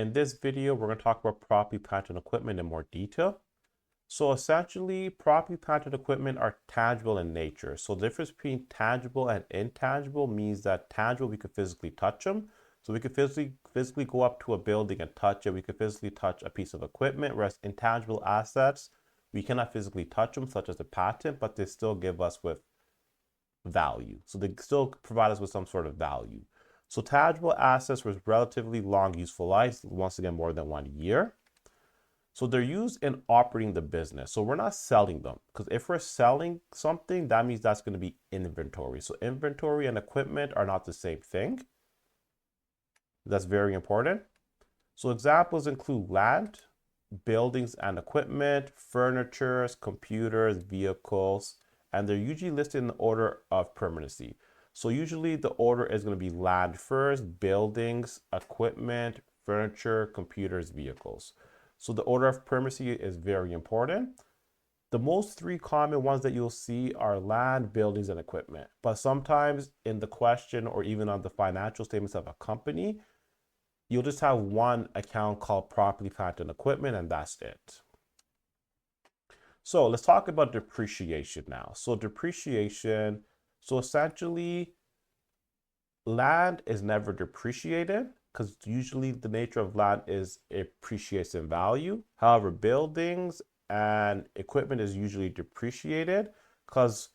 In this video, we're going to talk about property, plant, and equipment in more detail. So essentially, property, plant, and equipment are tangible in nature. So the difference between tangible and intangible means that tangible, we could physically touch them. So we could physically go up to a building and touch it. We could physically touch a piece of equipment, whereas intangible assets, we cannot physically touch them, such as a patent, but they still give us with value. So they still provide us with some sort of value. So tangible assets with relatively long useful lives, once again, more than 1 year. So they're used in operating the business. So we're not selling them, because if we're selling something, that means that's going to be inventory. So inventory and equipment are not the same thing. That's very important. So examples include land, buildings and equipment, furniture, computers, vehicles, and they're usually listed in the order of permanency. So usually the order is going to be land first, buildings, equipment, furniture, computers, vehicles. So the order of permanency is very important. The most three common ones that you'll see are land, buildings, and equipment. But sometimes in the question or even on the financial statements of a company, you'll just have one account called property, plant, and equipment, and that's it. So let's talk about depreciation now. So depreciation, so essentially land is never depreciated because usually the nature of land is it appreciates in value. However, buildings and equipment is usually depreciated because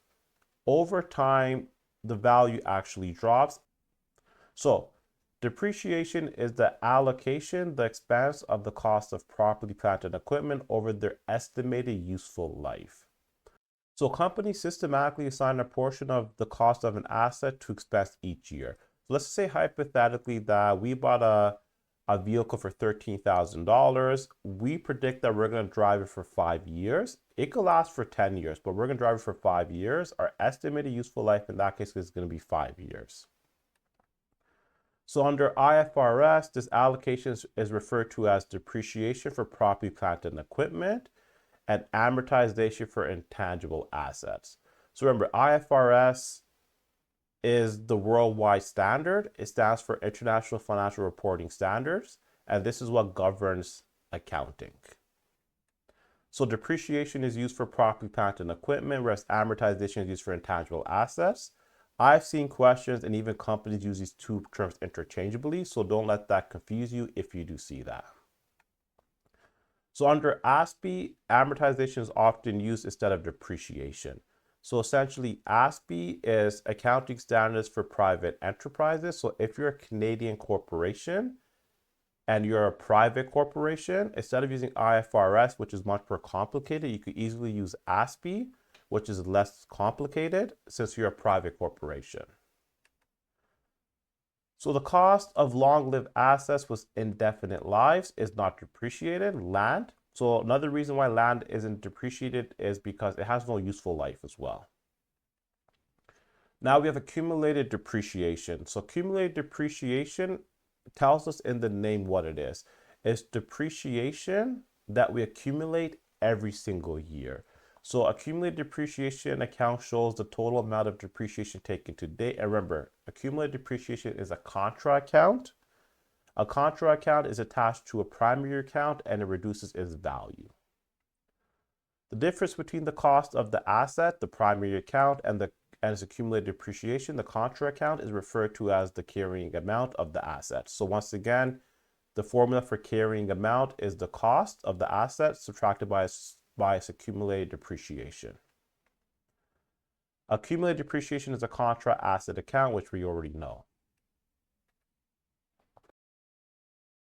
over time, the value actually drops. So depreciation is the allocation, the expense of the cost of property, plant, and equipment over their estimated useful life. So companies systematically assign a portion of the cost of an asset to expense each year. So let's say hypothetically that we bought a vehicle for $13,000. We predict that we're going to drive it for 5 years. It could last for 10 years, but we're going to drive it for 5 years. Our estimated useful life in that case is going to be 5 years. So under IFRS, this allocation is referred to as depreciation for property, plant, and equipment, and amortization for intangible assets. So remember, IFRS is the worldwide standard. It stands for International Financial Reporting Standards, and this is what governs accounting. So depreciation is used for property, plant, and equipment, whereas amortization is used for intangible assets. I've seen questions and even companies use these two terms interchangeably, so don't let that confuse you if you do see that. So under ASPE, amortization is often used instead of depreciation. So essentially, ASPE is accounting standards for private enterprises. So if you're a Canadian corporation and you're a private corporation, instead of using IFRS, which is much more complicated, you could easily use ASPE, which is less complicated since you're a private corporation. So the cost of long-lived assets with indefinite lives is not depreciated. Land. So another reason why land isn't depreciated is because it has no useful life as well. Now we have accumulated depreciation. So accumulated depreciation tells us in the name what it is. It's depreciation that we accumulate every single year. So accumulated depreciation account shows the total amount of depreciation taken to date. And remember, accumulated depreciation is a contra account. A contra account is attached to a primary account and it reduces its value. The difference between the cost of the asset, the primary account, and its accumulated depreciation, the contra account, is referred to as the carrying amount of the asset. So once again, the formula for carrying amount is the cost of the asset subtracted by its accumulated depreciation. Accumulated depreciation is a contra asset account, which we already know.